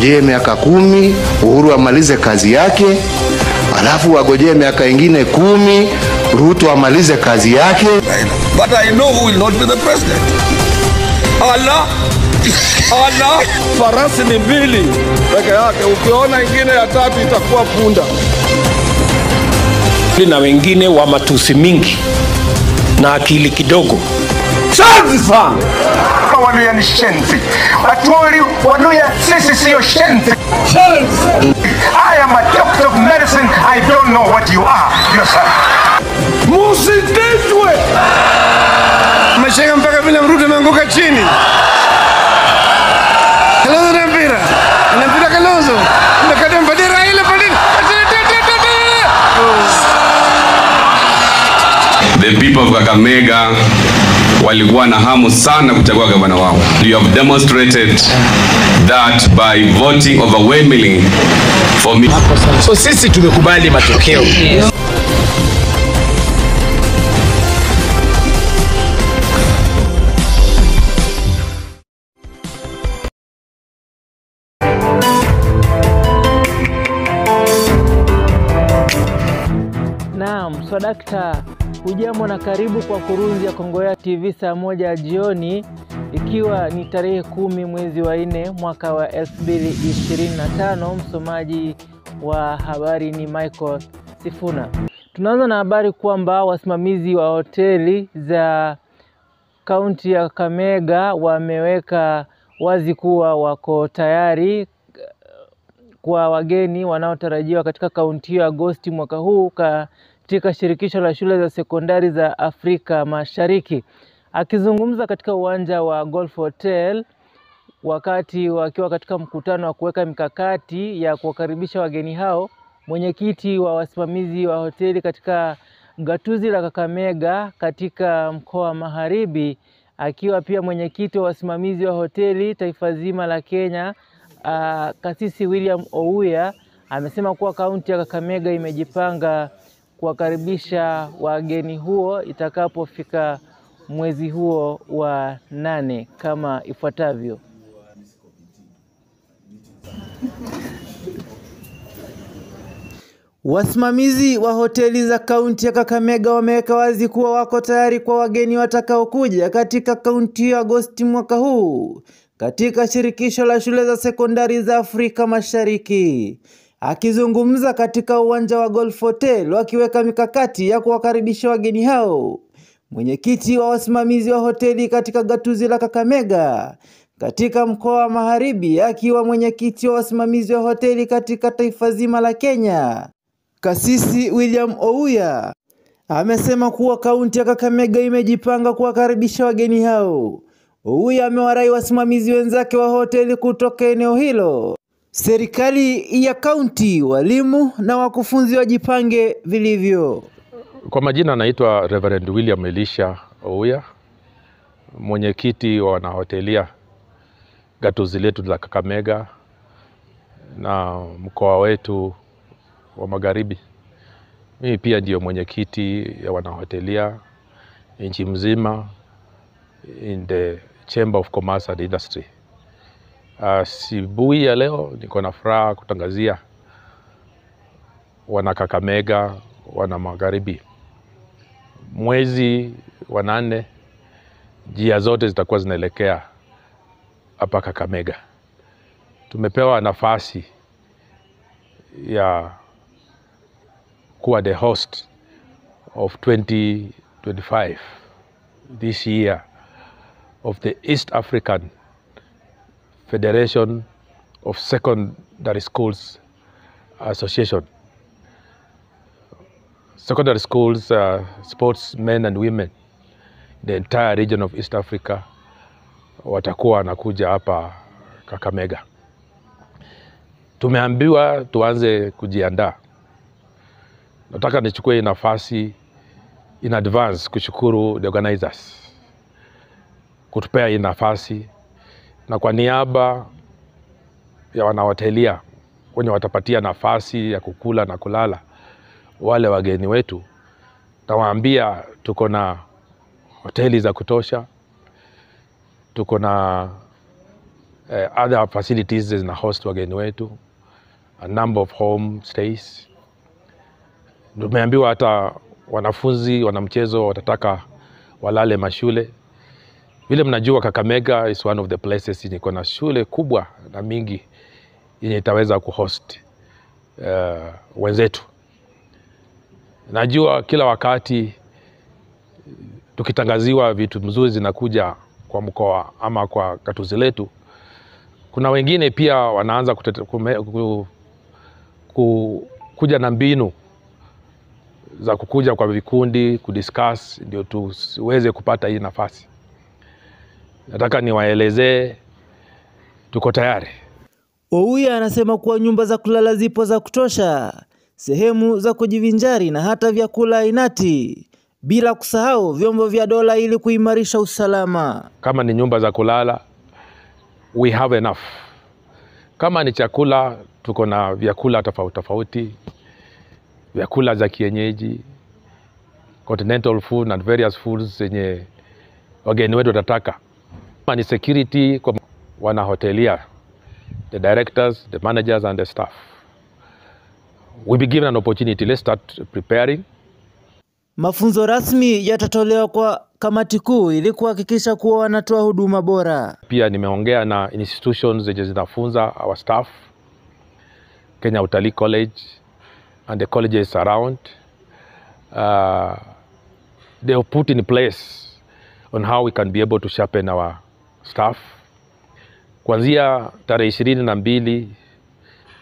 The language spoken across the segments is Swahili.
wagojee miaka 10 Uhuru amalize kazi yake, alafu wagojee miaka ingine 10 Ruto amalize kazi yake. But I know who will not be the president. Allah, farasi ni mbili peke yake, ukiona ingine ya tatu itakuwa punda. Na wengine wa matusi mingi na akili kidogo. Shanzi sana. Waluya ni shenzi. Waluya sisi siyo shenzi. I am a doctor of medicine. I don't know what you are yourself. Musidishwe. Mashega mpaka vile Ruto ameanguka chini. Kalonzo na mpira. Anampira Kalonzo. Ndakata mpira Raila padini. The people of Kakamega walikuwa na hamu sana kuchagua gavana wao. You have demonstrated that by voting overwhelmingly for me. So sisi tumekubali matokeo. Naam, Swadakta, hujambo na karibu kwa kurunzi ya Kongowea TV saa 1 jioni, ikiwa ni tarehe 10 mwezi wa 4 mwaka wa 2025. Msomaji wa habari ni Michael Sifuna. Tunaanza na habari kwamba wasimamizi wa hoteli za kaunti ya Kakamega wameweka wazi kuwa wako tayari kwa wageni wanaotarajiwa katika kaunti hiyo Agosti mwaka huu katika shirikisho la shule za sekondari za Afrika Mashariki. Akizungumza katika uwanja wa Golf Hotel wakati wakiwa katika mkutano wa kuweka mikakati ya kuwakaribisha wageni hao, mwenyekiti wa wasimamizi wa hoteli katika gatuzi la Kakamega katika mkoa wa Magharibi, akiwa pia mwenyekiti wa wasimamizi wa hoteli taifa zima la Kenya, Kasisi William Ouya, amesema kuwa kaunti ya Kakamega imejipanga kuwakaribisha wageni huo itakapofika mwezi huo wa 8 kama ifuatavyo. Wasimamizi wa hoteli za kaunti ya Kakamega wameweka wazi kuwa wako tayari kwa wageni watakaokuja katika kaunti ya Agosti mwaka huu katika shirikisho la shule za sekondari za Afrika Mashariki. Akizungumza katika uwanja wa Golf Hotel wakiweka mikakati ya kuwakaribisha wageni hao, mwenyekiti wa wasimamizi wa hoteli katika gatuzi la Kakamega katika mkoa wa Magharibi, akiwa mwenyekiti wa wasimamizi wa hoteli katika taifa zima la Kenya, Kasisi William Ouya, amesema kuwa kaunti ya Kakamega imejipanga kuwakaribisha wageni hao. Ouya amewarai wasimamizi wenzake wa hoteli kutoka eneo hilo, serikali ya kaunti, walimu na wakufunzi wajipange vilivyo. Kwa majina anaitwa Reverend William Elisha Ouya, mwenyekiti wa wanahotelia gatuzi letu la Kakamega na mkoa wetu wa Magharibi. Mimi pia ndio mwenyekiti ya wanahotelia nchi mzima in the Chamber of Commerce and Industry. Asubuhi ya leo niko na furaha kutangazia wana Kakamega, wana Magharibi, mwezi wa 8 njia zote zitakuwa zinaelekea hapa Kakamega. Tumepewa nafasi ya kuwa the host of 2025 this year of the East African Federation of Secondary Schools Association. Secondary schools, sports men and women, the entire region of East Africa watakuwa wanakuja hapa Kakamega. Tumeambiwa tuanze kujiandaa. Nataka nichukue nafasi in advance kushukuru the organizers kutupea hii nafasi, na kwa niaba ya wanahotelia wenye watapatia nafasi ya kukula na kulala wale wageni wetu, tawaambia tuko na hoteli za kutosha, tuko na other facilities zina host wageni wetu, a number of home stays. Tumeambiwa hata wanafunzi wanamchezo watataka walale mashule. Vile mnajua Kakamega is one of the places yenye kuna shule kubwa na mingi yenye itaweza kuhost wenzetu. Najua kila wakati tukitangaziwa vitu mzuri zinakuja kwa mkoa ama kwa gatuzi letu, kuna wengine pia wanaanza kuja na mbinu za kukuja kwa vikundi kudiscuss ndio tuweze kupata hii nafasi. Nataka niwaelezee tuko tayari. Ouya anasema kuwa nyumba za kulala zipo za kutosha, sehemu za kujivinjari na hata vyakula ainati, bila kusahau vyombo vya dola ili kuimarisha usalama. Kama ni nyumba za kulala, we have enough. Kama ni chakula, tuko na vyakula tofauti tofauti, vyakula za kienyeji, continental food and various foods zenye wageni wetu watataka. Kama ni security kwa wanahotelia, the directors, the managers and the staff, we'll be given an opportunity. Let's start preparing. Mafunzo rasmi yatatolewa kwa kamati kuu ili kuhakikisha kuwa wanatoa huduma bora. Pia nimeongea na institutions zenye zinafunza our staff, Kenya Utalii College and the colleges around. They will put in place on how we can be able to sharpen our staff. Kuanzia tarehe 22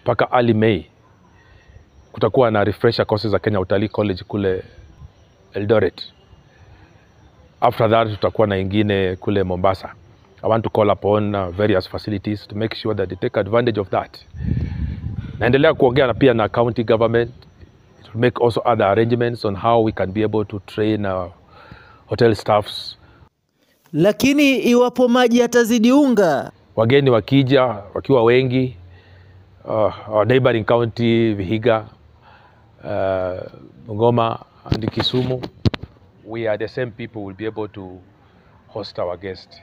mpaka early May kutakuwa na refresher courses za Kenya Utalii College kule Eldoret. After that tutakuwa na ingine kule Mombasa. I want to call upon various facilities to make sure that they take advantage of that. Naendelea kuongea pia na county government to make also other arrangements on how we can be able to train our hotel staffs. Lakini iwapo maji yatazidi unga, wageni wakija wakiwa wengi, our neighboring county Vihiga, Bungoma and Kisumu, we are the same people will be able to host our guests.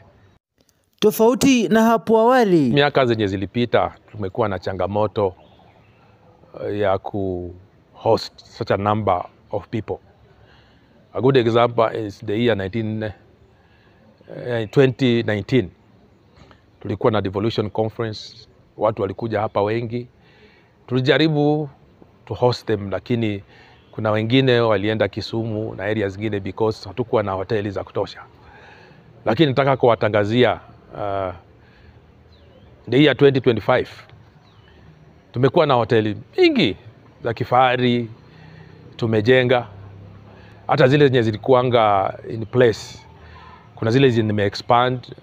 Tofauti na hapo awali, miaka zenye zilipita tumekuwa na changamoto ya ku host such a number of people. A good example is the year 2019. Tulikuwa na devolution conference, watu walikuja hapa wengi. Tulijaribu to host them, lakini kuna wengine walienda Kisumu na areas zingine because hatukuwa na hoteli za kutosha. Lakini nataka kuwatangazia the year 2025 tumekuwa na hoteli mingi za kifahari tumejenga. Hata zile zenye zilikuanga in place, kuna zile zime-expand.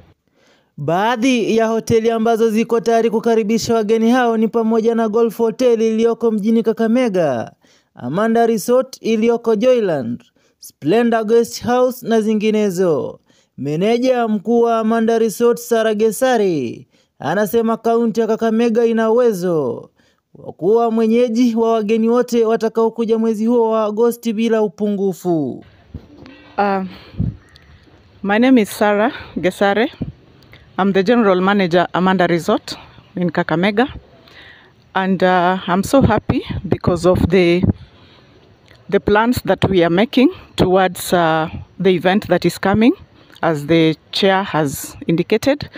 Baadhi ya hoteli ambazo ziko tayari kukaribisha wageni hao ni pamoja na Golf Hotel iliyoko mjini Kakamega, Amanda Resort iliyoko Joyland, Splendor Guest House na zinginezo. Meneja mkuu wa Amanda Resort Sara Gesari anasema kaunti ya Kakamega ina uwezo wa kuwa mwenyeji wa wageni wote watakaokuja mwezi huo wa Agosti bila upungufu. My name is Sara Gesare. I'm the General Manager Amanda Resort in Kakamega, and I'm so happy because of the plans that we are making towards the event that is coming, as the chair has indicated.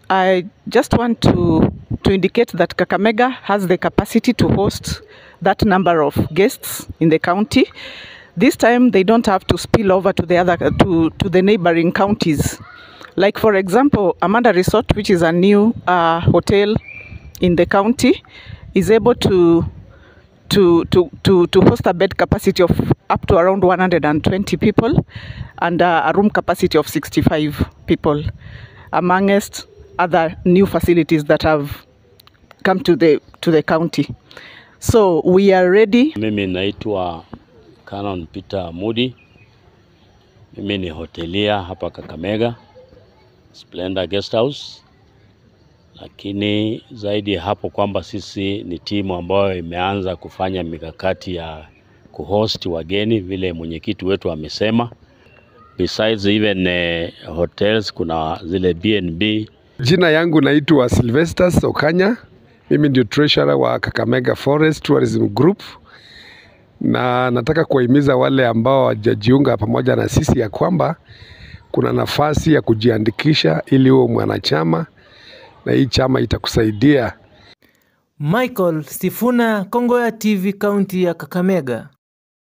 I just want to indicate that Kakamega has the capacity to host that number of guests in the county. This time they don't have to spill over to the other to the neighboring counties. Like for example, Amanda Resort, which is a new hotel in the county, is able to host a bed capacity of up to around 120 people and a room capacity of 65 people, amongst other new facilities that have come to the county. So we are ready. Mimi naitwa Canon Peter Moody. Mimi ni hotelia hapa Kakamega, Splendor Guest House. Lakini zaidi hapo kwamba sisi ni timu ambayo imeanza kufanya mikakati ya kuhost wageni vile mwenyekiti wetu amesema. Besides even hotels, kuna zile B&B Jina yangu naitwa Sylvester Okanya. Mimi ndio treasurer wa Kakamega Forest Tourism Group. Na nataka kuwahimiza wale ambao hawajajiunga pamoja na sisi ya kwamba kuna nafasi ya kujiandikisha ili uwe mwanachama na hii chama itakusaidia. Michael Sifuna, Kongoya TV, kaunti ya Kakamega.